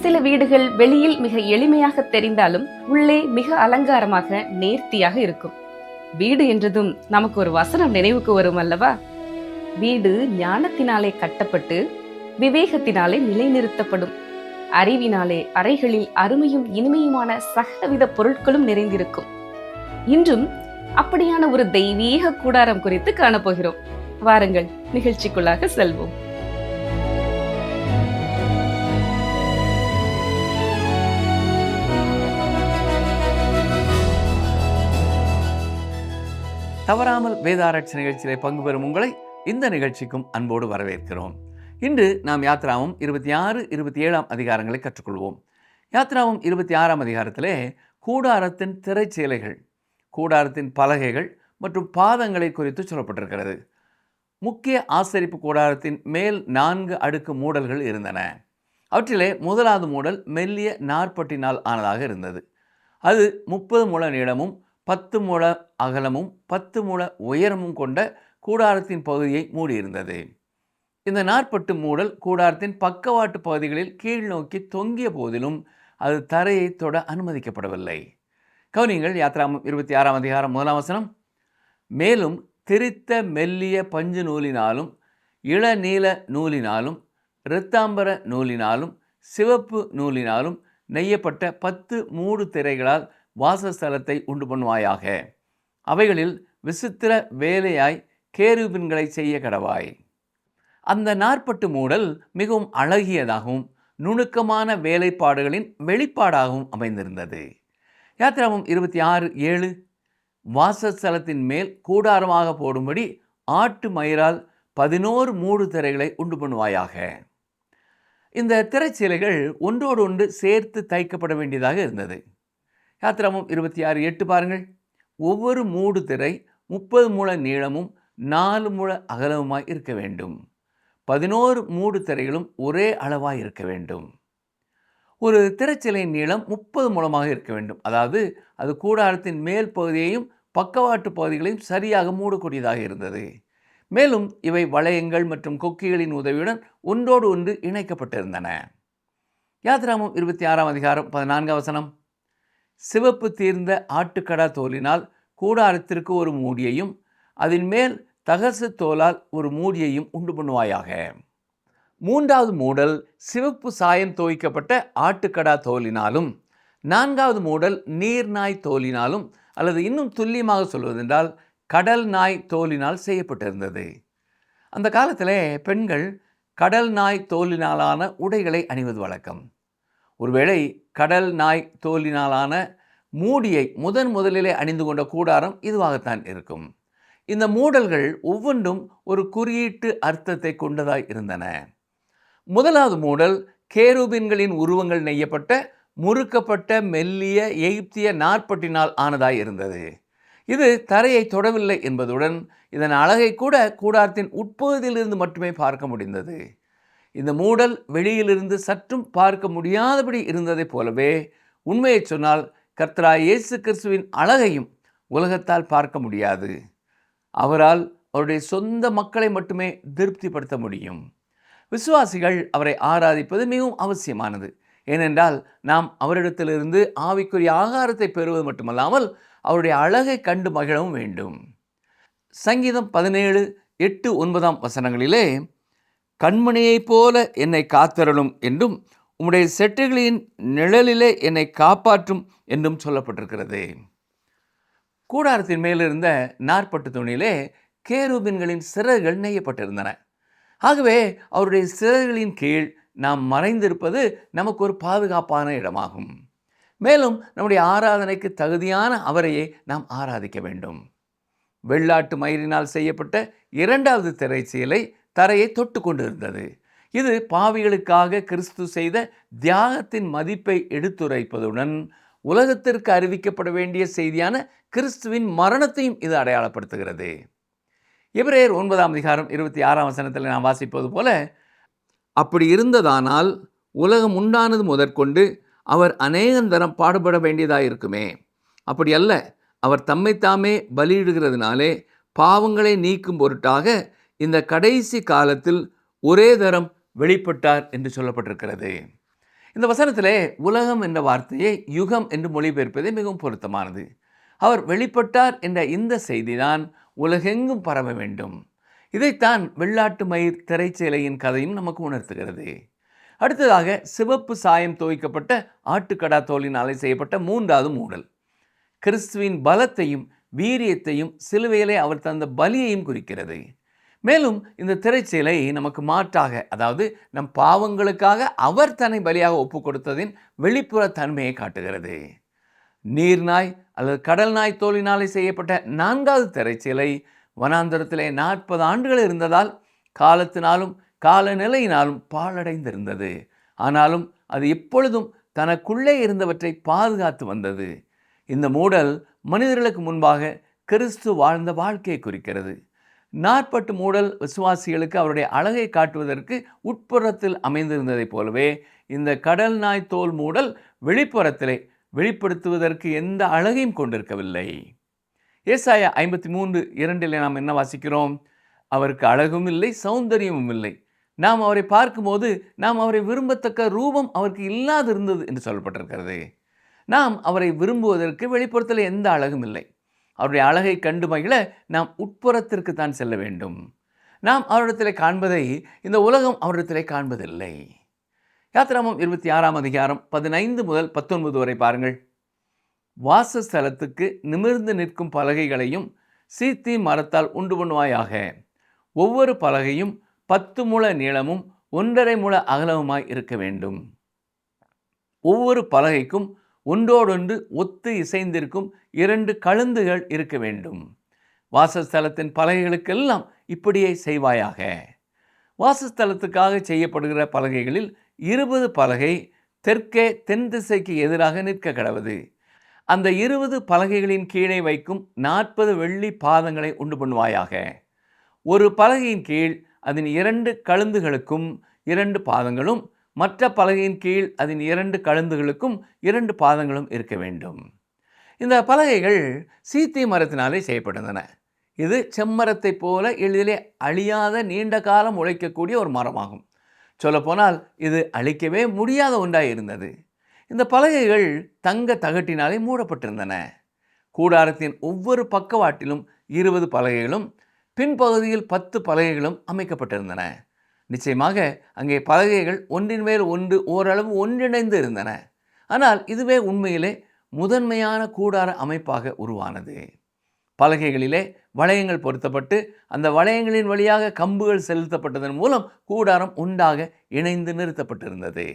சில வீடுகள் வெளியில் மிக எளிமையாக தெரிந்தாலும் உள்ளே மிக அலங்காரமாக நேர்த்தியாக இருக்கும். வீடு என்றதும் நமக்கு ஒரு வசனம் நினைவுக்கு வரும் அல்லவா? வீடு ஞானத்தினாலே கட்டப்பட்டு விவேகத்தினாலே நிலைநிறுத்தப்படும். அறிவினாலே அறைகளில் அருமையும் இனிமையுமான சகலவித பொருட்களும் நிறைந்திருக்கும். இன்றும் அப்படியான ஒரு தெய்வீக கூடாரம் குறித்து காணப்போகிறோம். வாருங்கள், நிகழ்ச்சிக்குள்ளாக செல்வோம். தவறாமல் வேதாராய்ச்சி நிகழ்ச்சியிலே பங்கு பெறும் உங்களை இந்த நிகழ்ச்சிக்கும் அன்போடு வரவேற்கிறோம். இன்று நாம் யாத்ராவும் 26, 27 அதிகாரங்களை கற்றுக்கொள்வோம். யாத்ராவும் 26 அதிகாரத்திலே கூடாரத்தின் திரைச்சீலைகள், கூடாரத்தின் பலகைகள் மற்றும் பாதங்களை குறித்து சொல்லப்பட்டிருக்கிறது. முக்கிய ஆசரிப்பு கூடாரத்தின் மேல் 4 அடுக்கு மூடல்கள் இருந்தன. அவற்றிலே முதலாவது மூடல் மெல்லிய நார்பட்டினால் ஆனதாக இருந்தது. அது 30 முழ நீளமும் 10 முழ அகலமும் 10 முழ உயரமும் கொண்ட கூடாரத்தின் பகுதியை மூடியிருந்தது. இந்த நாற்பட்டு மூடல் கூடாரத்தின் பக்கவாட்டு பகுதிகளில் கீழ் நோக்கி தொங்கிய போதிலும் அது தரையை தொட அனுமதிக்கப்படவில்லை. கவனிங்கள், யாத்ராகமம் 26 அதிகாரம் 1 வசனம். மேலும் திரித்த மெல்லிய பஞ்சு நூலினாலும் இளநீல நூலினாலும் இரத்தாம்பர நூலினாலும் சிவப்பு நூலினாலும் நெய்யப்பட்ட 10 மூடு திரைகளால் வாசஸ்தலத்தை உண்டு பண்ணுவாயாக. அவைகளில் விசித்திர வேலையாய் கேருபின்களை செய்ய கடவாய். அந்த நாற்பட்டு மூடல் மிகவும் அழகியதாகவும் நுணுக்கமான வேலைப்பாடுகளின் வெளிப்பாடாகவும் அமைந்திருந்தது. யாத்ராகமம் 26:7 வாசஸ்தலத்தின் மேல் கூடாரமாக போடும்படி ஆட்டு மயிரால் 11 மூடு திரைகளை உண்டு பண்ணுவாயாக. இந்த திரைச்சீலைகள் ஒன்றோடு ஒன்று சேர்த்து தைக்கப்பட வேண்டியதாக இருந்தது. யாத்ராகமம் 26:8 பாருங்கள். ஒவ்வொரு மூடு திரை 30 முழ நீளமும் 4 முழ அகலமுமாய் இருக்க வேண்டும். 11 மூடு திரைகளும் ஒரே அளவாய் இருக்க வேண்டும். ஒரு திரைச்சீலையின் நீளம் 30 முழமாக இருக்க வேண்டும். அதாவது அது கூடாரத்தின் மேல் பகுதியையும் பக்கவாட்டு பகுதிகளையும் சரியாக மூடக்கூடியதாக இருந்தது. மேலும் இவை வளையங்கள் மற்றும் கொக்கிகளின் உதவியுடன் ஒன்றோடு ஒன்று இணைக்கப்பட்டிருந்தன. யாத்ராகமம் 26 அதிகாரம் 14 வசனம். சிவப்பு தீர்ந்த ஆட்டுக்கடா தோலினால் கூடாரத்திற்கு ஒரு மூடியையும் அதன் மேல் தகசு தோலால் ஒரு மூடியையும் உண்டு பண்ணுவாயாக. மூன்றாவது மூடல் சிவப்பு சாயம் தோய்க்கப்பட்ட ஆட்டுக்கடா தோலினாலும், 4வது மூடல் நீர்நாய் தோலினாலும், அல்லது இன்னும் துல்லியமாக சொல்வதென்றால் கடல் நாய் தோலினால் செய்யப்பட்டிருந்தது. அந்த காலத்திலே பெண்கள் கடல் நாய் தோலினாலான உடைகளை அணிவது வழக்கம். ஒருவேளை கடல் நாய் தோலினாலான மூடியை முதலிலே அணிந்து கொண்ட கூடாரம் இதுவாகத்தான் இருக்கும். இந்த மூடல்கள் ஒவ்வொன்றும் ஒரு குறியீட்டு அர்த்தத்தை கொண்டதாய் இருந்தன. முதலாவது மூடல் கேருபின்களின் உருவங்கள் நெய்யப்பட்ட முறுக்கப்பட்ட மெல்லிய எகிப்திய நாற்பட்டினால் ஆனதாய் இருந்தது. இது தரையை தொடவில்லை என்பதுடன் இதன் அழகை கூட கூடாரத்தின் உட்பகுதியிலிருந்து மட்டுமே பார்க்க முடிந்தது. இந்த மூடல் வெளியிலிருந்து சற்றும் பார்க்க முடியாதபடி இருந்ததைப் போலவே, உண்மையை சொன்னால் கர்த்தராகிய இயேசு கிறிஸ்துவின் அழகையும் உலகத்தால் பார்க்க முடியாது. அவரால் அவருடைய சொந்த மக்களை மட்டுமே திருப்திப்படுத்த முடியும். விசுவாசிகள் அவரை ஆராதிப்பது மிகவும் அவசியமானது. ஏனென்றால் நாம் அவரிடத்திலிருந்து ஆவிக்குரிய ஆகாரத்தை பெறுவது மட்டுமல்லாமல் அவருடைய அழகை கண்டு மகிழவும் வேண்டும். சங்கீதம் 17:8-9 வசனங்களிலே கண்மணியைப் போல என்னை காத்தருளும் என்றும் உம்முடைய செட்டுகளின் நிழலிலே என்னை காப்பாற்றும் என்றும் சொல்லப்பட்டிருக்கிறது. கூடாரத்தின் மேலிருந்த நாற்பட்டு துணியிலே கேருபின்களின் சிறகுகள் நெய்யப்பட்டிருந்தன. ஆகவே அவருடைய சிறகுகளின் கீழ் நாம் மறைந்திருப்பது நமக்கு ஒரு பாதுகாப்பான இடமாகும். மேலும் நம்முடைய ஆராதனைக்கு தகுதியான அவரையே நாம் ஆராதிக்க வேண்டும். வெள்ளாட்டு மயிரினால் செய்யப்பட்ட 2வது திரைச்சீலை தரையை தொட்டு கொண்டு இருந்தது. இது பாவிகளுக்காக கிறிஸ்து செய்த தியாகத்தின் மதிப்பை எடுத்துரைப்பதுடன் உலகத்திற்கு அறிவிக்கப்பட வேண்டிய செய்தியான கிறிஸ்துவின் மரணத்தையும் இது அடையாளப்படுத்துகிறது. எபிரேயர் 9 அதிகாரம் 26 வசனத்தில் நாம் வாசிப்பது போல, அப்படி இருந்ததானால் உலகம் உண்டானது முதற்கொண்டு அவர் அநேகந்தரம் பாடுபட வேண்டியதாக இருக்குமே. அப்படி அல்ல, அவர் தம்மைத்தாமே பலியிடுகிறதுனாலே பாவங்களை நீக்கும் பொருட்டாக இந்த கடைசி காலத்தில் ஒரே தரம் வெளிப்பட்டார் என்று சொல்லப்பட்டிருக்கிறது. இந்த வசனத்திலே உலகம் என்ற வார்த்தையை யுகம் என்று மொழிபெயர்ப்பதே மிகவும் பொருத்தமானது. அவர் வெளிப்பட்டார் என்ற இந்த செய்திதான் உலகெங்கும் பரவ வேண்டும். இதைத்தான் வெள்ளாட்டு மயிர் திரைச்சேலையின் கதையும் நமக்கு உணர்த்துகிறது. அடுத்ததாக சிவப்பு சாயம் துவைக்கப்பட்ட ஆட்டுக்கடா தோலினாலே செய்யப்பட்ட மூன்றாவது மூடல் கிறிஸ்துவின் பலத்தையும் வீரியத்தையும் சிலுவையிலே அவர் தந்த பலியையும் குறிக்கிறது. மேலும் இந்த திரைச்சீலை நமக்கு மாற்றாக, அதாவது நம் பாவங்களுக்காக அவர் தன்னை பலியாக ஒப்பு கொடுத்ததின் வெளிப்புற தன்மையை காட்டுகிறது. நீர்நாய் அல்லது கடல் நாய் தோலினாலே செய்யப்பட்ட நான்காவது திரைச்சீலை வனாந்தரத்திலே 40 ஆண்டுகள் இருந்ததால் காலத்தினாலும் காலநிலையினாலும் பாழடைந்திருந்தது. ஆனாலும் அது எப்பொழுதும் தனக்குள்ளே இருந்தவற்றை பாதுகாத்து வந்தது. இந்த மூடல் மனிதர்களுக்கு முன்பாக கிறிஸ்து வாழ்ந்த வாழ்க்கையை குறிக்கிறது. நாற்பட்டு மூடல் விசுவாசிகளுக்கு அவருடைய அழகை காட்டுவதற்கு உட்புறத்தில் அமைந்திருந்ததைப் போலவே இந்த கடல் நாய் தோல் மூடல் வெளிப்புறத்திலே வெளிப்படுத்துவதற்கு எந்த அழகையும் கொண்டிருக்கவில்லை. ஏசாயா 53:2 நாம் என்ன வாசிக்கிறோம்? அவருக்கு அழகும் இல்லை, சௌந்தரியமும் இல்லை. நாம் அவரை பார்க்கும்போது நாம் அவரை விரும்பத்தக்க ரூபம் அவருக்கு இல்லாதிருந்தது என்று சொல்லப்பட்டிருக்கிறது. நாம் அவரை விரும்புவதற்கு வெளிப்புறத்தில் எந்த அழகும் இல்லை. அவருடைய அழகை கண்டு மகிழ நாம் உட்புறத்திற்கு தான் செல்ல வேண்டும். நாம் அவரிடத்திலே காண்பதை இந்த உலகம் அவரிடத்திலே காண்பதில்லை. யாத்திராமம் 26:15 முதல் 19 வரை பாருங்கள். வாசஸ்தலத்துக்கு நிமிர்ந்து நிற்கும் பலகைகளையும் சீத்தி மரத்தால் உண்டு பண்ணுவாயாக. ஒவ்வொரு பலகையும் 10 முழ நீளமும் 1.5 முழ அகலமுமாய் இருக்க வேண்டும். ஒவ்வொரு பலகைக்கும் ஒன்றோடொன்று ஒத்து இசைந்திருக்கும் 2 கழுந்துகள் இருக்க வேண்டும். வாசஸ்தலத்தின் பலகைகளுக்கெல்லாம் இப்படியே செய்வாயாக. வாசஸ்தலத்துக்காக செய்யப்படுகிற பலகைகளில் 20 பலகை தெற்கே தென் திசைக்கு எதிராக நிற்க கடவது. அந்த 20 பலகைகளின் கீழே வைக்கும் 40 வெள்ளி பாதங்களை உண்டு பண்ணுவாயாக. ஒரு பலகையின் கீழ் அதன் 2 கழுந்துகளுக்கும் 2 பாதங்களும், மற்ற பலகையின் கீழ் அதன் 2 கழுந்துகளுக்கும் 2 பாதங்களும் இருக்க வேண்டும். இந்த பலகைகள் சீத்தி மரத்தினாலே செய்யப்பட்டிருந்தன. இது செம்மரத்தை போல எளிதிலே அழியாத நீண்ட காலம் உழைக்கக்கூடிய ஒரு மரமாகும். சொல்லப்போனால் இது அழிக்கவே முடியாத ஒன்றாய் இருந்தது. இந்த பலகைகள் தங்க தகட்டினாலே மூடப்பட்டிருந்தன. கூடாரத்தின் ஒவ்வொரு பக்கவாட்டிலும் 20 பலகைகளும் பின்பகுதியில் 10 பலகைகளும் அமைக்கப்பட்டிருந்தன. நிச்சயமாக அங்கே பலகைகள் ஒன்றின் மேல் ஒன்று ஓரளவு ஒன்றிணைந்து இருந்தன. ஆனால் இதுவே உண்மையிலே முதன்மையான கூடார அமைப்பாக உருவானது. பலகைகளிலே வளையங்கள் பொருத்தப்பட்டு அந்த வளையங்களின் வழியாக கம்புகள் செலுத்தப்பட்டதன் மூலம் கூடாரம் உண்டாக இணைந்து நிறுத்தப்பட்டிருந்தது.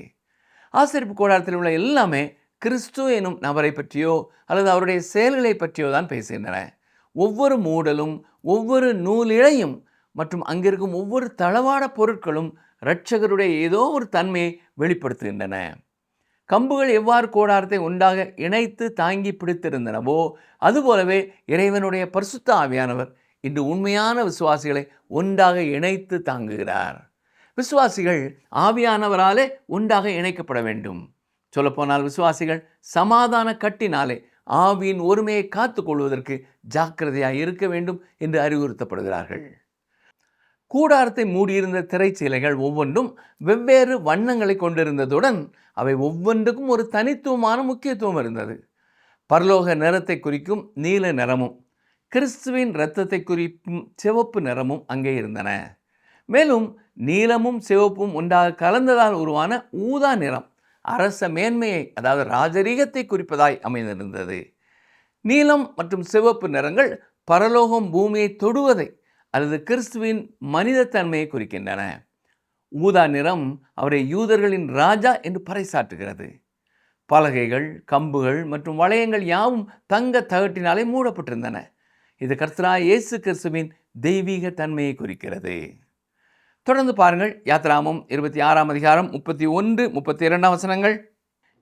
ஆசரிப்பு கூடாரத்தில் உள்ள எல்லாமே கிறிஸ்து எனும் நபரை பற்றியோ அல்லது அவருடைய செயல்களை பற்றியோ தான் பேசுகின்றன. ஒவ்வொரு மூடலும் ஒவ்வொரு நூலிழையும் மற்றும் அங்கிருக்கும் ஒவ்வொரு தளவாட பொருட்களும் இரட்சகருடைய ஏதோ ஒரு தன்மையை வெளிப்படுத்துகின்றன. கம்புகள் எவ்வாறு கூடாரத்தை ஒன்றாக இணைத்து தாங்கி பிடித்திருந்தனவோ அதுபோலவே இறைவனுடைய பரிசுத்த ஆவியானவர் இன்று உண்மையான விசுவாசிகளை ஒன்றாக இணைத்து தாங்குகிறார். விசுவாசிகள் ஆவியானவராலே ஒன்றாக இணைக்கப்பட வேண்டும். சொல்லப்போனால் விசுவாசிகள் சமாதான கட்டினாலே ஆவியின் ஒருமையை காத்துக் கொள்வதற்கு ஜாக்கிரதையாக இருக்க வேண்டும் என்று அறிவுறுத்தப்படுகிறார்கள். கூடாரத்தை மூடியிருந்த திரைச்சீலைகள் ஒவ்வொன்றும் வெவ்வேறு வண்ணங்களை கொண்டிருந்ததுடன் அவை ஒவ்வொன்றுக்கும் ஒரு தனித்துவமான முக்கியத்துவம் இருந்தது. பரலோக நிறத்தை குறிக்கும் நீல நிறமும் கிறிஸ்துவின் இரத்தத்தை குறிக்கும் சிவப்பு நிறமும் அங்கே இருந்தன. மேலும் நீலமும் சிவப்பும் ஒன்றாக கலந்ததால் உருவான ஊதா நிறம் அரச மேன்மையை, அதாவது ராஜரீகத்தை குறிப்பதாய் அமைந்திருந்தது. நீலம் மற்றும் சிவப்பு நிறங்கள் பரலோகம் பூமியை தொடுவதை அல்லது கிறிஸ்துவின் மனிதத்தன்மையை குறிக்கின்றன. ஊதா நிறம் அவரை யூதர்களின் ராஜா என்று பறைசாற்றுகிறது. பலகைகள், கம்புகள் மற்றும் வளையங்கள் யாவும் தங்க தகட்டினாலே மூடப்பட்டிருந்தன. இது கர்த்தராகிய இயேசு கிறிஸ்துவின் தெய்வீக தன்மையை குறிக்கிறது. தொடர்ந்து பாருங்கள். யாத்திராமம் 26:31-32 வசனங்கள்.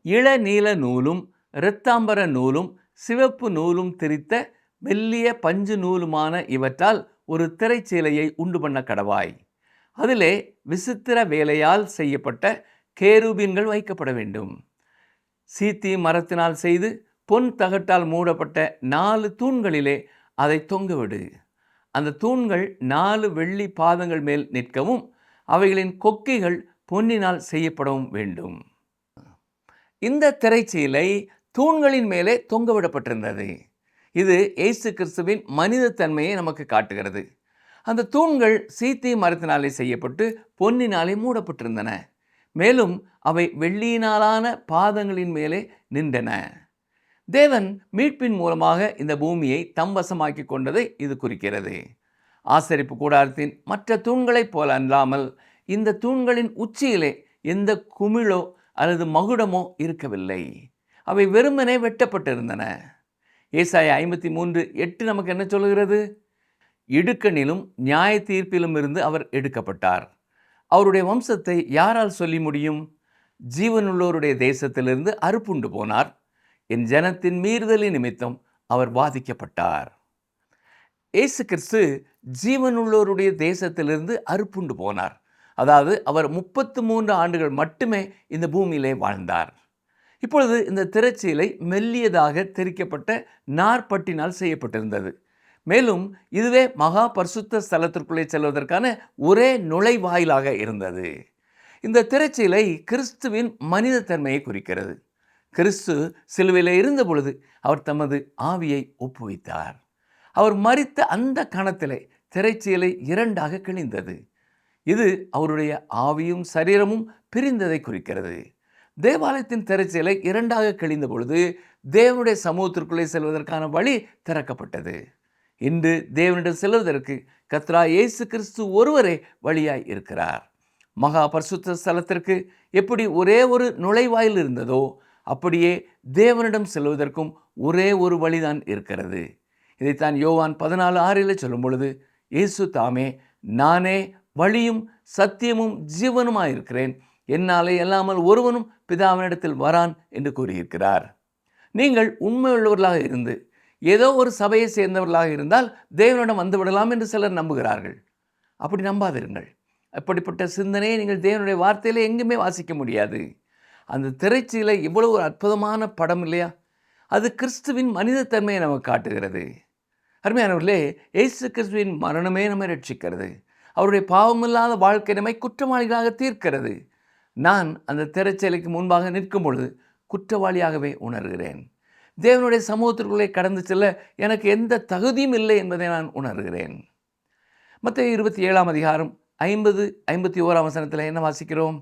இளநீல நூலும் இரத்தாம்பர நூலும் சிவப்பு நூலும் திரித்த மெல்லிய பஞ்சு நூலுமான இவற்றால் ஒரு திரைச்சீலையை உண்டு பண்ண கடவாய். அதிலே விசித்திர வேலையால் செய்யப்பட்ட கேருபீன்கள் வைக்கப்பட வேண்டும். சீத்தி மரத்தினால் செய்து பொன் தகட்டால் மூடப்பட்ட 4 தூண்களிலே அதை தொங்கவிடு. அந்த தூண்கள் 4 வெள்ளி பாதங்கள் மேல் நிற்கவும் அவைகளின் கொக்கிகள் பொன்னினால் செய்யப்படவும் வேண்டும். இந்த திரைச்சீலை தூண்களின் மேலே தொங்கவிடப்பட்டிருந்தது. இது இயேசு கிறிஸ்துவின் மனித தன்மையை நமக்கு காட்டுகிறது. அந்த தூண்கள் சீத்தி மரத்தினாலே செய்யப்பட்டு பொன்னினாலே மூடப்பட்டிருந்தன. மேலும் அவை வெள்ளியினாலான பாதங்களின் மேலே நின்றன. தேவன் மீட்பின் மூலமாக இந்த பூமியை தம் வசமாக்கி கொண்டதை இது குறிக்கிறது. ஆசரிப்பு கூடாரத்தின் மற்ற தூண்களைப் போல அல்லாமல் இந்த தூண்களின் உச்சியிலே எந்த குமிழோ அல்லது மகுடமோ இருக்கவில்லை. அவை வெறுமனே வெட்டப்பட்டிருந்தன. ஏசாயா 53:8 நமக்கு என்ன சொல்கிறது? இடுக்கணிலும் நியாய தீர்ப்பிலும் இருந்து அவர் எடுக்கப்பட்டார். அவருடைய வம்சத்தை யாரால் சொல்லி முடியும்? ஜீவனுள்ளோருடைய தேசத்திலிருந்து அறுப்புண்டு போனார். என் ஜனத்தின் மீறுதலின் நிமித்தம் அவர் வாதிக்கப்பட்டார். இயேசு கிறிஸ்து ஜீவனுள்ளோருடைய தேசத்திலிருந்து அறுப்புண்டு போனார். அதாவது அவர் 33 ஆண்டுகள் மட்டுமே இந்த பூமியிலே வாழ்ந்தார். இப்பொழுது இந்த திரைச்சீலை மெல்லியதாக தெரிக்கப்பட்ட நார்பட்டினால் செய்யப்பட்டிருந்தது. மேலும் இதுவே மகா பரிசுத்த ஸ்தலத்திற்குள்ளே செல்வதற்கான ஒரே நுழைவாயிலாக இருந்தது. இந்த திரைச்சீலை கிறிஸ்துவின் மனித தன்மையை குறிக்கிறது. கிறிஸ்து சிலுவையில் இருந்த பொழுது அவர் தமது ஆவியை ஒப்புவித்தார். அவர் மரித்த அந்த கணத்திலே திரைச்சீலை இரண்டாக கிழிந்தது. இது அவருடைய ஆவியும் சரீரமும் பிரிந்ததை குறிக்கிறது. தேவாலயத்தின் திரைச்சீலை இரண்டாக கிழிந்த பொழுது தேவனுடைய சமூகத்திற்குள்ளே செல்வதற்கான வழி திறக்கப்பட்டது. இன்று தேவனிடம் செல்வதற்கு கர்த்தராகிய இயேசு கிறிஸ்து ஒருவரே வழியாய் இருக்கிறார். மகா பரிசுத்த ஸ்தலத்திற்கு எப்படி ஒரே ஒரு நுழைவாயில் இருந்ததோ அப்படியே தேவனிடம் செல்வதற்கும் ஒரே ஒரு வழிதான் இருக்கிறது. இதைத்தான் யோவான் 14:6 சொல்லும் பொழுது இயேசு தாமே நானே வழியும் சத்தியமும் ஜீவனுமாயிருக்கிறேன், என்னாலே அல்லாமல் ஒருவனும் பிதாவினிடத்தில் வரான் என்று கூறியிருக்கிறார். நீங்கள் உண்மையுள்ளவர்களாக இருந்து ஏதோ ஒரு சபையை சேர்ந்தவர்களாக இருந்தால் தேவனிடம் வந்து விடலாம் என்று சிலர் நம்புகிறார்கள். அப்படி நம்பாதிருங்கள். அப்படிப்பட்ட சிந்தனையை நீங்கள் தேவனுடைய வார்த்தையிலே எங்குமே வாசிக்க முடியாது. அந்த திரைச்சீலை இவ்வளவு ஒரு அற்புதமான படம் இல்லையா? அது கிறிஸ்துவின் மனித தன்மையை நமக்கு காட்டுகிறது. அருமையானவர்களே, இயேசு கிறிஸ்துவின் மரணமே நம்மை ரட்சிக்கிறது. அவருடைய பாவமில்லாத வாழ்க்கை நம்மை குற்றவாளிகளாக தீர்க்கிறது. நான் அந்த திரைச்சீலைக்கு முன்பாக நிற்கும் பொழுது குற்றவாளியாகவே உணர்கிறேன். தேவனுடைய சமூகத்திற்குள்ளே கடந்து செல்ல எனக்கு எந்த தகுதியும் இல்லை என்பதை நான் உணர்கிறேன். மத்தேயு 27:50-51 என்ன வாசிக்கிறோம்?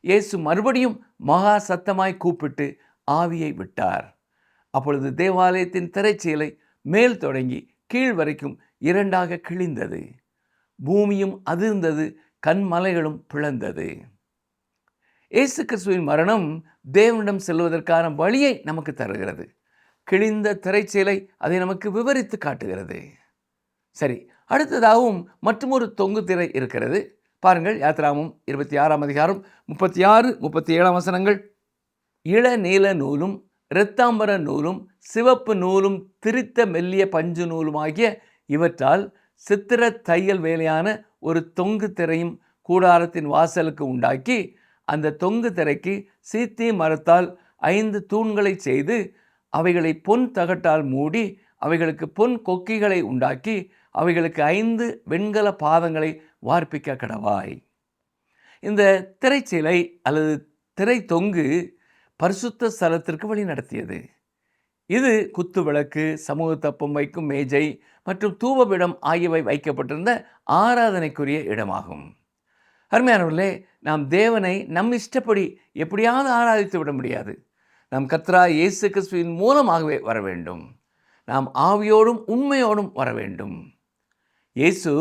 இயேசு மறுபடியும் மகா சத்தமாய் கூப்பிட்டு ஆவியை விட்டார். அப்பொழுது தேவாலயத்தின் திரைச்சீலை மேல் தொடங்கி கீழ் வரைக்கும் இரண்டாக கிழிந்தது. பூமியும் அதிர்ந்தது, கன்மலைகளும் பிளந்தது. இயேசு கிறிஸ்துவின் மரணம் தேவனிடம் செல்வதற்கான வழியை நமக்கு தருகிறது. கிழிந்த திரைச்சீலை அதை நமக்கு விவரித்து காட்டுகிறது. சரி, அடுத்ததாகவும் மற்றொரு தொங்கு திரை இருக்கிறது. பாருங்கள், யாத்ராகமம் 26:36-37 இளநீல நூலும் இரத்தாம்பர நூலும் சிவப்பு நூலும் திரித்த மெல்லிய பஞ்சு நூலுமாகிய இவற்றால் சித்திர தையல் வேலையான ஒரு தொங்கு திரையும் கூடாரத்தின் வாசலுக்கு உண்டாக்கி அந்த தொங்கு திரைக்கு சீத்தி மரத்தால் 5 தூண்களை செய்து அவைகளை பொன் தகட்டால் மூடி அவைகளுக்கு பொன் கொக்கிகளை உண்டாக்கி அவைகளுக்கு 5 வெண்கல பாதங்களை வார்ப்பிக்க கடவாய். இந்த திரைச்சீலை அல்லது திரை தொங்கு பரிசுத்த ஸ்தலத்திற்கு வழி நடத்தியது. இது குத்து விளக்கு, சமூக தப்பம் வைக்கும் மேஜை மற்றும் தூபபீடம் ஆகியவை வைக்கப்பட்டிருந்த ஆராதனைக்குரிய இடமாகும். அருமையானவர்களே, நாம் தேவனை நம் இஷ்டப்படி எப்படியாவது ஆராதித்து விட முடியாது. நம் கர்த்தராகிய இயேசு கிறிஸ்துவின் மூலமாகவே வர வேண்டும். நாம் ஆவியோடும் உண்மையோடும் வர வேண்டும். இயேசு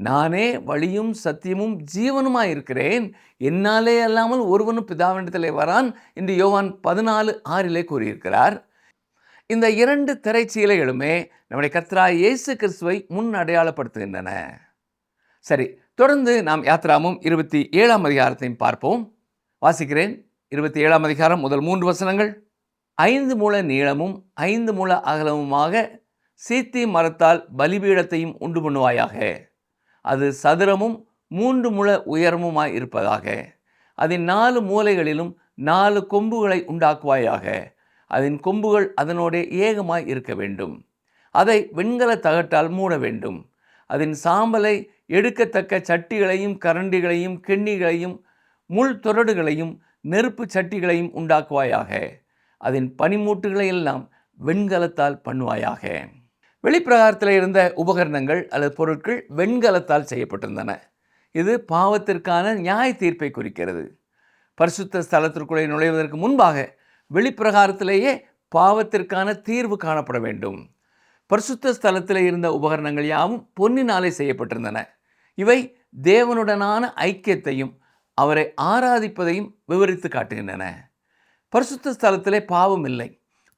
நானே வழியும் சத்தியமும் ஜீவனுமாய் இருக்கிறேன், என்னாலே அல்லாமல் ஒருவனும் பிதாவினிடத்திலே வரான் என்று யோவான் 14:6 கூறியிருக்கிறார். இந்த 2 திரைச்சீலைகளுமே நம்முடைய கர்த்தராகிய இயேசு கிறிஸ்துவை முன் அடையாளப்படுத்துகின்றன. சரி, தொடர்ந்து நாம் யாத்ராகமம் 27 பார்ப்போம். வாசிக்கிறேன். 27 முதல் 3 வசனங்கள். 5 முழ நீளமும் 5 முழ அகலமுமாக சீத்தி மரத்தால் பலிபீடத்தையும் உண்டு பண்ணுவாயாக. அது சதுரமும் 3 முழ உயரமுமாய் இருப்பதாக. அதன் 4 மூலைகளிலும் 4 கொம்புகளை உண்டாக்குவாயாக. அதன் கொம்புகள் அதனோட ஏகமாய் இருக்க வேண்டும். அதை வெண்கல தகட்டால் மூட வேண்டும். அதன் சாம்பலை எடுக்கத்தக்க சட்டிகளையும் கரண்டிகளையும் கிண்ணிகளையும் முள் தொரடுகளையும் நெருப்பு சட்டிகளையும் உண்டாக்குவாயாக. அதன் பனிமூட்டுகளை எல்லாம் வெண்கலத்தால் பண்ணுவாயாக. வெளிப்பிரகாரத்தில் இருந்த உபகரணங்கள் அல்லது பொருட்கள் வெண்கலத்தால் செய்யப்பட்டிருந்தன. இது பாவத்திற்கான நியாய தீர்ப்பை குறிக்கிறது. பரிசுத்த ஸ்தலத்திற்குள்ளே நுழைவதற்கு முன்பாக வெளிப்பிரகாரத்திலேயே பாவத்திற்கான தீர்வு காணப்பட வேண்டும். பரிசுத்த ஸ்தலத்தில் இருந்த உபகரணங்கள் யாவும் பொன்னினாலே செய்யப்பட்டிருந்தன. இவை தேவனுடனான ஐக்கியத்தையும் அவரை ஆராதிப்பதையும் விவரித்து காட்டுகின்றன. பரிசுத்த ஸ்தலத்திலே பாவம் இல்லை.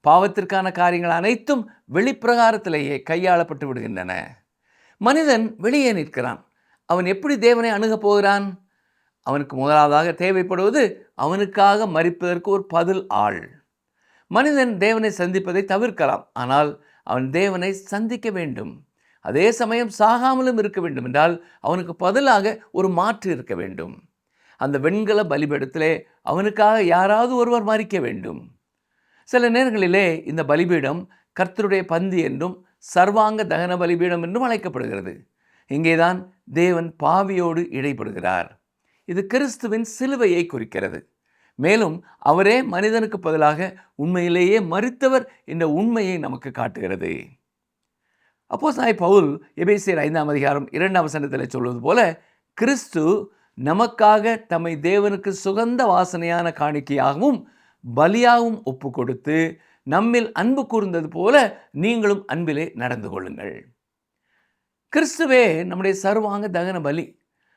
பாவத்திற்கான காரியங்கள் அனைத்தும் வெளிப்பிரகாரத்திலேயே கையாளப்பட்டு விடுகின்றன. மனிதன் வெளியே நிற்கிறான். அவன் எப்படி தேவனை அணுகப் போகிறான்? அவனுக்கு முதலாவதாக தேவைப்படுவது அவனுக்காக மரிப்பதற்கு ஒரு பதில் ஆள். மனிதன் தேவனை சந்திப்பதை தவிர்க்கலாம், ஆனால் அவன் தேவனை சந்திக்க வேண்டும். அதே சமயம் சாகாமலும் இருக்க வேண்டும் என்றால் அவனுக்கு பதிலாக ஒரு மாற்று இருக்க வேண்டும். அந்த வெண்கல பலிபீடத்திலே அவனுக்காக யாராவது ஒருவர் மரிக்க வேண்டும். சில நேரங்களிலே இந்த பலிபீடம் கர்த்தருடைய பந்தி என்றும் சர்வாங்க தகன பலிபீடம் என்றும் அழைக்கப்படுகிறது. இங்கேதான் தேவன் பாவியோடு இடைப்படுகிறார். இது கிறிஸ்துவின் சிலுவையை குறிக்கிறது. மேலும் அவரே மனிதனுக்கு பதிலாக உண்மையிலேயே மரித்தவர் என்ற உண்மையை நமக்கு காட்டுகிறது. அப்போஸ்தலனாகிய பவுல் எபேசியர் 5ஆம் அதிகாரம் 2ஆம் வசனத்தில் சொல்வது போல, கிறிஸ்து நமக்காக தம்மை தேவனுக்கு சுகந்த வாசனையான காணிக்கையாகவும் பலியாகவும் ஒப்பு கொடுத்து நம்மில் அன்பு கூர்ந்தது போல நீங்களும் அன்பிலே நடந்து கொள்ளுங்கள். கிறிஸ்துவே நம்முடைய சர்வாங்க தகன பலி.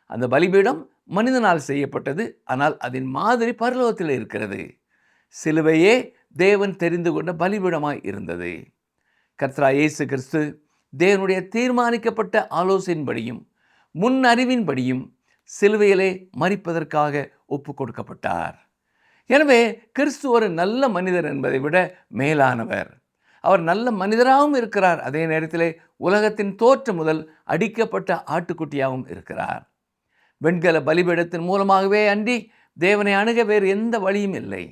அந்த பலிபீடம் மனிதனால் செய்யப்பட்டது, ஆனால் அதன் மாதிரி பரலோகத்தில் இருக்கிறது. சிலுவையே தேவன் தெரிந்து கொண்ட பலிபீடமாய் இருந்தது. கர்த்தராகிய இயேசு கிறிஸ்து தேவனுடைய தீர்மானிக்கப்பட்ட ஆலோசனையின்படியும் முன் அறிவின்படியும் சிலுவையிலே மரிப்பதற்காக ஒப்பு கொடுக்கப்பட்டார். எனவே கிறிஸ்து ஒரு நல்ல மனிதர் என்பதை விட மேலானவர். அவர் நல்ல மனிதராகவும் இருக்கிறார், அதே நேரத்திலே உலகத்தின் தோற்றம் முதல் அடிக்கப்பட்ட ஆட்டுக்குட்டியாகவும் இருக்கிறார். வெண்கல பலிபீடத்தின் மூலமாகவே அன்றி தேவனை அணுக வேறு எந்த வழியும் இல்லை.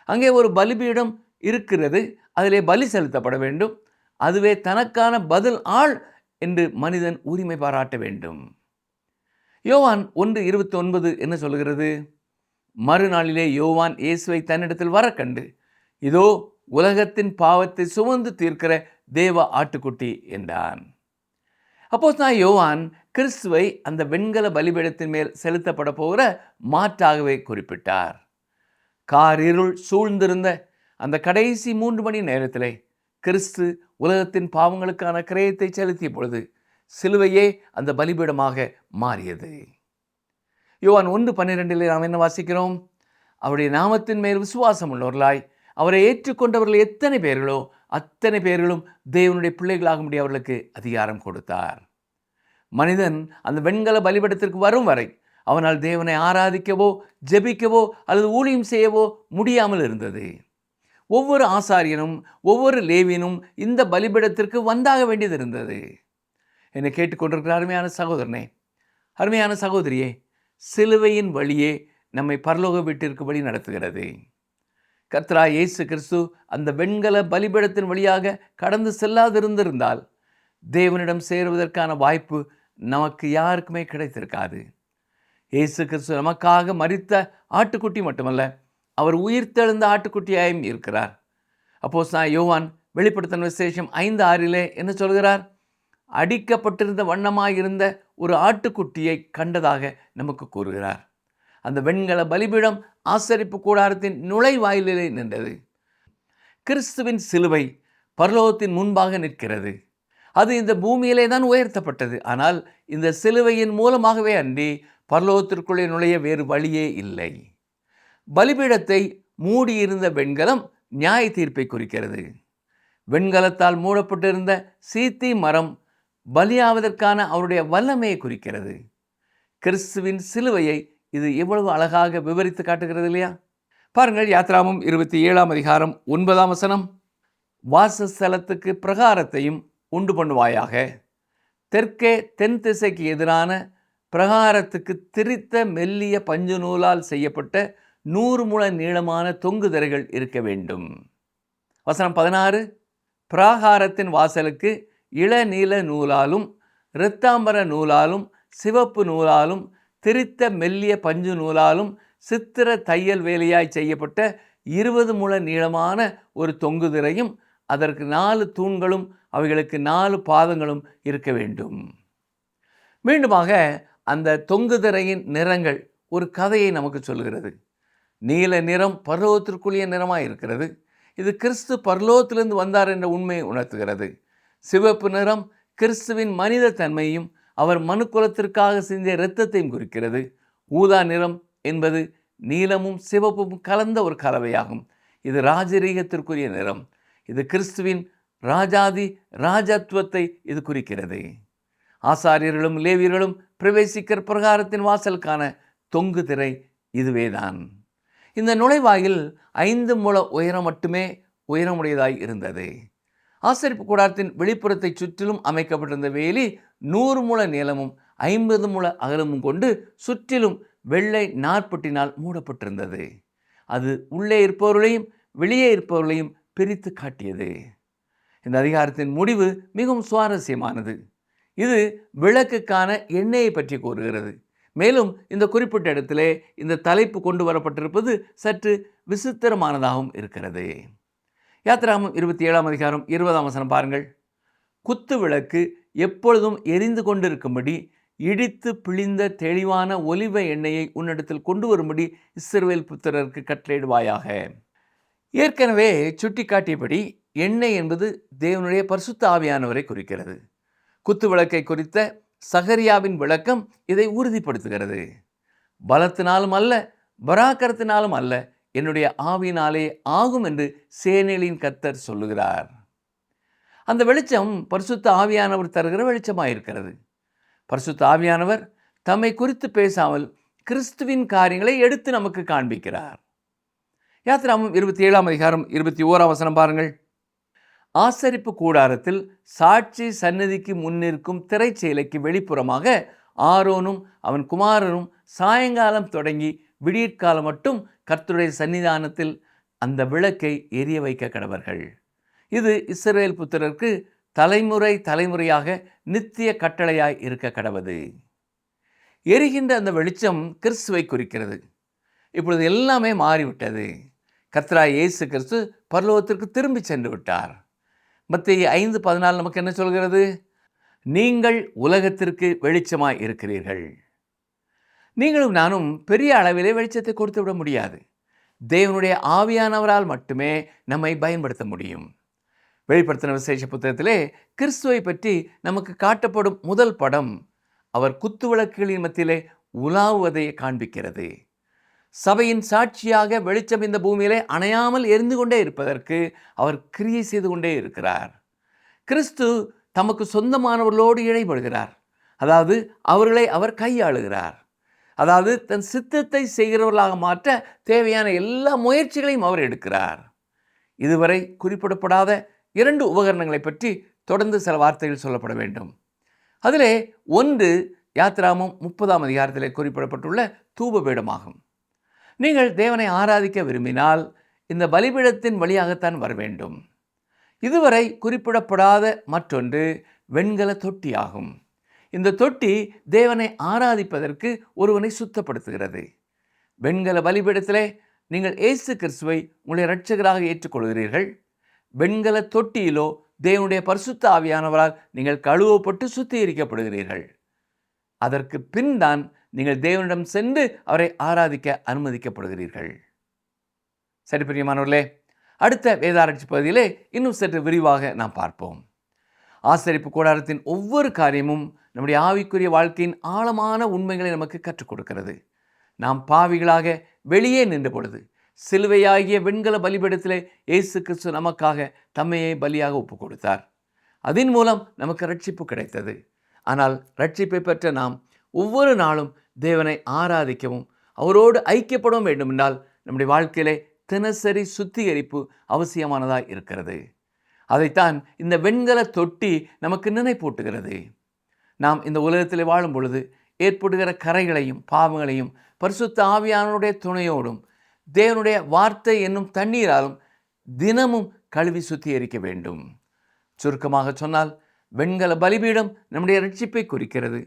அங்கே ஒரு பலிபீடம் இருக்கிறது, அதிலே பலி செலுத்தப்பட வேண்டும். அதுவே தனக்கான பதில் ஆள் என்று மனிதன் உரிமை பாராட்ட வேண்டும். யோவான் 1:29 என்ன சொல்கிறது? மறுநாளிலே யோவான் இயேசுவை தன்னிடத்தில் வர கண்டு, இதோ உலகத்தின் பாவத்தை சுமந்து தீர்க்கிற தேவ ஆட்டுக்குட்டி என்றான். அப்போஸ்தலனாகிய யோவான் கிறிஸ்துவை அந்த வெண்கல பலிபீடத்தின் மேல் செலுத்தப்பட போகிற மாற்றாகவே குறிப்பிட்டார். காரிருள் சூழ்ந்திருந்த அந்த கடைசி 3 மணி நேரத்திலே கிறிஸ்து உலகத்தின் பாவங்களுக்கான கிரயத்தை செலுத்திய பொழுது சிலுவையே அந்த பலிபீடமாக மாறியது. யோவான் 1:12 நாம் என்ன வாசிக்கிறோம்? அவருடைய நாமத்தின் மேல் விசுவாசம் உள்ளவர்களாய் அவரை ஏற்றுக்கொண்டவர்கள் எத்தனை பேர்களோ அத்தனை பேர்களும் தேவனுடைய பிள்ளைகளாக முடிய அவர்களுக்கு அதிகாரம் கொடுத்தார். மனிதன் அந்த வெண்கல பலிபீடத்திற்கு வரும் வரை அவனால் தேவனை ஆராதிக்கவோ ஜெபிக்கவோ அல்லது ஊழியம் செய்யவோ முடியாமல் இருந்தது. ஒவ்வொரு ஆசாரியனும் ஒவ்வொரு லேவியனும் இந்த பலிபீடத்திற்கு வந்தாக வேண்டியது இருந்தது. என்னை கேட்டுக்கொண்டிருக்கிற அருமையான சகோதரனே, அருமையான சகோதரியே, சிலுவையின் வழியே நம்மை பரலோக வீட்டிற்கு வழி நடத்துகிறது. கர்த்தராகிய இயேசு கிறிஸ்து அந்த வெண்கல பலிபீடத்தின் வழியாக கடந்து செல்லாதிருந்திருந்தால் தேவனிடம் சேருவதற்கான வாய்ப்பு நமக்கு யாருக்குமே கிடைத்திருக்காது. இயேசு கிறிஸ்து நமக்காக மரித்த ஆட்டுக்குட்டி மட்டுமல்ல, அவர் உயிர்த்தெழுந்த ஆட்டுக்குட்டியாயும் இருக்கிறார். அப்போஸ்தலனாகிய யோவான் வெளிப்படுத்தின விசேஷம் 5:6 என்ன சொல்கிறார்? அடிக்கப்பட்டிருந்த வண்ணமாயிருந்த ஒரு ஆட்டுக்குட்டியை கண்டதாக நமக்கு கூறுகிறார். அந்த வெண்கல பலிபீடம் ஆசரிப்பு கூடாரத்தின் நுழைவாயிலே நின்றது. கிறிஸ்துவின் சிலுவை பரலோகத்தின் முன்பாக நிற்கிறது. அது இந்த பூமியிலே தான் உயர்த்தப்பட்டது. ஆனால் இந்த சிலுவையின் மூலமாகவே அன்றி பரலோகத்திற்குள்ளே நுழைய வேறு வழியே இல்லை. பலிபீடத்தை மூடியிருந்த வெண்கலம் நியாய தீர்ப்பை குறிக்கிறது. வெண்கலத்தால் மூடப்பட்டிருந்த சீத்தி மரம் பலியாவதற்கான அவருடைய வல்லமையை குறிக்கிறது. கிறிஸ்துவின் சிலுவையை இது எவ்வளவு அழகாக விவரித்து காட்டுகிறது இல்லையா? பாருங்கள், யாத்ராகமம் 27ஆம் அதிகாரம் 9ஆம் வசனம். வாசஸ்தலத்துக்கு பிரகாரத்தையும் உண்டு பண்ணுவாயாக. தெற்கே தென் திசைக்கு எதிரான பிரகாரத்துக்கு திரித்த மெல்லிய பஞ்சு நூலால் செய்யப்பட்ட 100 முழ நீளமான தொங்கு திரைகள் இருக்க வேண்டும். வசனம் 16. பிராகாரத்தின் வாசலுக்கு இளநீல நூலாலும் இரத்தாம்பர நூலாலும் சிவப்பு நூலாலும் திரித்த மெல்லிய பஞ்சு நூலாலும் சித்திர தையல் வேலையாய் செய்யப்பட்ட 20 முழ நீளமான ஒரு தொங்கு திரையும் அதற்கு 4 தூண்களும் அவைகளுக்கு 4 பாதங்களும் இருக்க வேண்டும். மீண்டுமாக அந்த தொங்கு திரையின் நிறங்கள் ஒரு கதையை நமக்கு சொல்கிறது. நீல நிறம் பரலோகத்திற்குரிய நிறமாய் இருக்கிறது. இது கிறிஸ்து பரலோகத்திலிருந்து வந்தார் என்ற உண்மையை உணர்த்துகிறது. சிவப்பு நிறம் கிறிஸ்துவின் மனித தன்மையும் அவர் மனுக்குலத்திற்காக சிந்திய இரத்தத்தையும் குறிக்கிறது. ஊதா நிறம் என்பது நீலமும் சிவப்பும் கலந்த ஒரு கலவையாகும். இது ராஜரீகத்திற்குரிய நிறம். இது கிறிஸ்துவின் ராஜத்துவத்தை இது குறிக்கிறது. ஆசாரியர்களும் லேவியர்களும் பிரவேசிக்கிற பிரகாரத்தின் வாசலுக்கான தொங்கு திரை இதுவேதான். இந்த நுழைவாயில் 5 முழ உயரம் மட்டுமே உயரமுடையதாய் இருந்தது. ஆசரிப்பு கூடாரத்தின் வெளிப்புறத்தை சுற்றிலும் அமைக்கப்பட்டிருந்த வேலி 100 முழ நீளமும் 50 முழ அகலமும் கொண்டு சுற்றிலும் வெள்ளை நார்ப்பட்டினால் மூடப்பட்டிருந்தது. அது உள்ளே இருப்பவர்களையும் வெளியே இருப்பவர்களையும் பிரித்து காட்டியது. இந்த அதிகாரத்தின் முடிவு மிகவும் சுவாரஸ்யமானது. இது விளக்குக்கான எண்ணெயை பற்றி கூறுகிறது. மேலும் இந்த குறிப்பிட்ட இடத்திலே இந்த தலைப்பு கொண்டு வரப்பட்டிருப்பது சற்று விசித்திரமானதாகவும் இருக்கிறது. யாத்திராகமம் 27ஆம் அதிகாரம் 20ஆம் வசனம் பாருங்கள். குத்து விளக்கு எப்பொழுதும் எரிந்து கொண்டிருக்கும்படி இடித்து பிழிந்த தெளிவான ஒலிவ எண்ணெயை உன்னிடத்தில் கொண்டு வரும்படி இஸ்ரவேல் புத்திரருக்கு கட்டளையிடுவாயாக. ஏற்கனவே சுட்டிக்காட்டியபடி எண்ணெய் என்பது தேவனுடைய பரிசுத்த ஆவியானவரை குறிக்கிறது. குத்து விளக்கை குறித்த சகரியாவின் விளக்கம் இதை உறுதிப்படுத்துகிறது. பலத்தினாலும் அல்ல, பராக்கரத்தினாலும் அல்ல, என்னுடைய ஆவியினாலே ஆகும் என்று சேனைகளின் கர்த்தர் சொல்லுகிறார். அந்த வெளிச்சம் பரிசுத்த ஆவியானவர் தருகிற வெளிச்சமாயிருக்கிறது. பரிசுத்த ஆவியானவர் தம்மை குறித்து பேசாமல் கிறிஸ்துவின் காரியங்களை எடுத்து நமக்கு காண்பிக்கிறார். யாத்திராகமம் 27ஆம் அதிகாரம் 21ஆம் வசனம் பாருங்கள். ஆசரிப்பு கூடாரத்தில் சாட்சி சந்நிதிக்கு முன்னிற்கும் திரைச்சேலைக்கு வெளிப்புறமாக ஆரோனும் அவன் குமாரனும் சாயங்காலம் தொடங்கி விடியற்காலம் மட்டும் கர்த்தருடைய சன்னிதானத்தில் அந்த விளக்கை எரிய வைக்க கடவர்கள். இது இஸ்ரவேல் புத்திரருக்கு தலைமுறை தலைமுறையாக நித்திய கட்டளையாய் இருக்க கடவது. எரிகின்ற அந்த வெளிச்சம் கிறிஸ்துவை குறிக்கிறது. இப்பொழுது எல்லாமே மாறிவிட்டது. கர்த்தராய் இயேசு கிறிஸ்து பரலோகத்திற்கு திரும்பி சென்று விட்டார். மத்தேயு 5:14 நமக்கு என்ன சொல்கிறது? நீங்கள் உலகத்திற்கு வெளிச்சமாய் இருக்கிறீர்கள். நீங்களும் நானும் பெரிய அளவிலே வெளிச்சத்தை கொடுத்து விட முடியாது. தேவனுடைய ஆவியானவரால் மட்டுமே நம்மை பயன்படுத்த முடியும். வெளிப்படுத்தின விசேஷ புத்தகத்திலே கிறிஸ்துவை பற்றி நமக்கு காட்டப்படும் முதல் படம் அவர் குத்துவிளக்குகளின் மத்தியிலே உலாவுவதை காண்பிக்கிறது. சபையின் சாட்சியாக வெளிச்சம் இந்த பூமியிலே அணையாமல் எரிந்து கொண்டே இருப்பதற்கு அவர் கிரியை செய்து கொண்டே இருக்கிறார். கிறிஸ்து தமக்கு சொந்தமானவர்களோடு இடைபடுகிறார். அதாவது அவர்களை அவர் கையாளுகிறார். அதாவது தன் சித்தத்தை செய்கிறவர்களாக மாற்ற தேவையான எல்லா முயற்சிகளையும் அவர் எடுக்கிறார். இதுவரை குறிப்பிடப்படாத 2 உபகரணங்களை பற்றி தொடர்ந்து சில வார்த்தைகள் சொல்லப்பட வேண்டும். அதிலே ஒன்று யாத்திராகமம் 30ஆம் அதிகாரத்திலே குறிப்பிடப்பட்டுள்ள தூபபீடமாகும். நீங்கள் தேவனை ஆராதிக்க விரும்பினால் இந்த பலிபீடத்தின் வழியாகத்தான் வர வேண்டும். இதுவரை குறிப்பிடப்படாத மற்றொன்று வெண்கல தொட்டியாகும். இந்த தொட்டி தேவனை ஆராதிப்பதற்கு ஒருவனை சுத்தப்படுத்துகிறது. வெண்கல பலிபீடத்திலே நீங்கள் இயேசு கிறிஸ்துவை உங்களுடைய இரட்சகராக ஏற்றுக்கொள்கிறீர்கள். வெண்கல தொட்டியிலோ தேவனுடைய பரிசுத்த ஆவியானவரால் நீங்கள் கழுவப்பட்டு சுத்திகரிக்கப்படுகிறீர்கள். அதற்கு பின் தான் நீங்கள் தேவனிடம் சென்று அவரை ஆராதிக்க அனுமதிக்கப்படுகிறீர்கள். சரி பிரியமானவர்களே, அடுத்த வேதாராய்ச்சி பகுதியிலே இன்னும் சற்று விரிவாக நாம் பார்ப்போம். ஆசரிப்பு கூடாரத்தின் ஒவ்வொரு காரியமும் நம்முடைய ஆவிக்குரிய வாழ்க்கையின் ஆழமான உண்மைகளை நமக்கு கற்றுக் கொடுக்கிறது. நாம் பாவிகளாக வெளியே நின்ற பொழுது சிலுவையாகிய வெண்கல பலிபீடத்திலே இயேசு கிறிஸ்து நமக்காக தம்மையே பலியாக ஒப்பு கொடுத்தார். அதன் மூலம் நமக்கு ரட்சிப்பு கிடைத்தது. ஆனால் ரட்சிப்பை பெற்ற நாம் ஒவ்வொரு நாளும் தேவனை ஆராதிக்கவும் அவரோடு ஐக்கியப்படவும் வேண்டுமென்றால் நம்முடைய வாழ்க்கையிலே தினசரி சுத்திகரிப்பு அவசியமானதாக இருக்கிறது. அதைத்தான் இந்த வெண்கல தொட்டி நமக்கு நினைப்பூட்டுகிறது. நாம் இந்த உலகத்திலே வாழும் பொழுது ஏற்படுகிற கரைகளையும் பாவங்களையும் பரிசுத்த ஆவியானவருடைய துணையோடும் தேவனுடைய வார்த்தை என்னும் தண்ணீராலும் தினமும் கழுவி சுத்திகரிக்க வேண்டும். சுருக்கமாக சொன்னால் வெண்கல பலிபீடம் நம்முடைய ரட்சிப்பை குறிக்கிறது.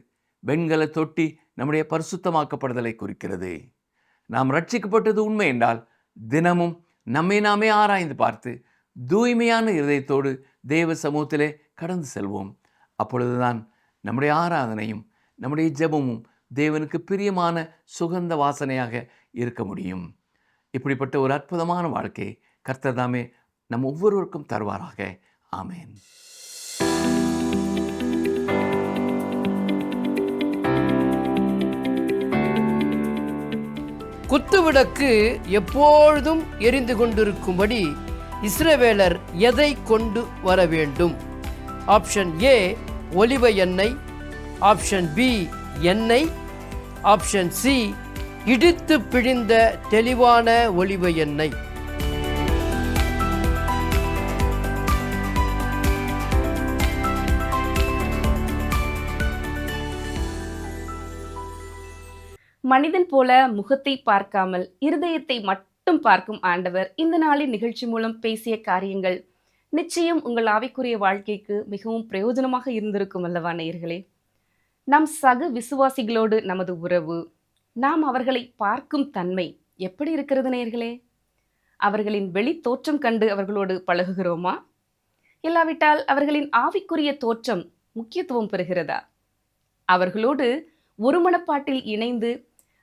வெண்கல தொட்டி நம்முடைய பரிசுத்தமாக்கப்படுதலை குறிக்கிறது. நாம் ரட்சிக்கப்பட்டது உண்மை என்றால் தினமும் நம்மை நாமே ஆராய்ந்து பார்த்து தூய்மையான இருதயத்தோடு தேவ சமூகத்திலே கடந்து செல்வோம். அப்பொழுதுதான் நம்முடைய ஆராதனையும் நம்முடைய ஜெபமும் தேவனுக்கு பிரியமான சுகந்த வாசனையாக இருக்க முடியும். இப்படிப்பட்ட ஒரு அற்புதமான வாழ்க்கையை கர்த்தர் தாமே நம் ஒவ்வொருவருக்கும் தருவாராக. ஆமேன். குத்துவிளக்கு எப்பொழுதும் எரிந்து கொண்டிருக்கும்படி இஸ்ரவேலர் எதை கொண்டு வர வேண்டும்? ஆப்ஷன் ஏ ஒலிவ எண்ணெய், ஆப்ஷன் பி எண்ணெய், ஆப்ஷன் சி இடித்து பிழிந்த தெளிவான ஒலிவ எண்ணெய். மனிதன் போல முகத்தை பார்க்காமல் இருதயத்தை மட்டும் பார்க்கும் ஆண்டவர் இந்த நாளின் நிகழ்ச்சி மூலம் பேசிய காரியங்கள் நிச்சயம் உங்கள் ஆவிக்குரிய வாழ்க்கைக்கு மிகவும் பிரயோஜனமாக இருந்திருக்கும் அல்லவா நேயர்களே? நம் சக விசுவாசிகளோடு நமது உறவு, நாம் அவர்களை பார்க்கும் தன்மை எப்படி இருக்கிறது நேயர்களே? அவர்களின் வெளி தோற்றம் கண்டு அவர்களோடு பழகுகிறோமா? இல்லாவிட்டால் அவர்களின் ஆவிக்குரிய தோற்றம் முக்கியத்துவம் பெறுகிறதா? அவர்களோடு ஒரு மனப்பாட்டில் இணைந்து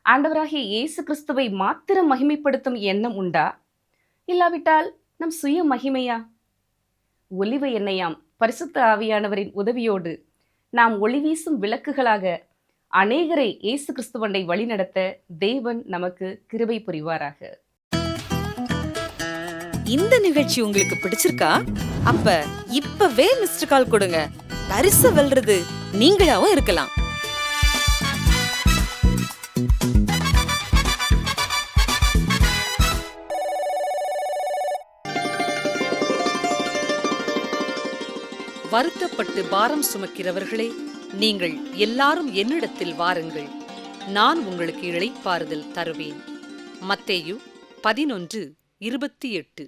ஆண்டவராகிய இயேசு கிறிஸ்துவை மாத்திரம் மகிமைப்படுத்தும் எண்ணம் உண்டா? இல்லாவிட்டால் நம் சுய மகிமையா? ஒலிவ எண்ணெயாம் பரிசுத்த ஆவியானவரின் உதவியோடு நாம் ஒளி வீசும் விளக்குகளாக அநேகரை இயேசு கிறிஸ்துவண்டை வழிநடத்த தேவன் நமக்கு கிருபை புரிவாராக. இந்த நிகழ்ச்சி உங்களுக்கு பிடிச்சிருக்கா? அப்ப இப்பவே மிஸ்டர் கால் கொடுங்க. பரிசு வெல்றது நீங்களாவும் இருக்கலாம். வருத்தப்பட்டு பாரம் சுமக்கிறவர்களே, நீங்கள் எல்லாரும் என்னிடத்தில் வாருங்கள், நான் உங்களுக்கு இளைப்பாறுதல் தருவேன். மத்தேயு 11:28.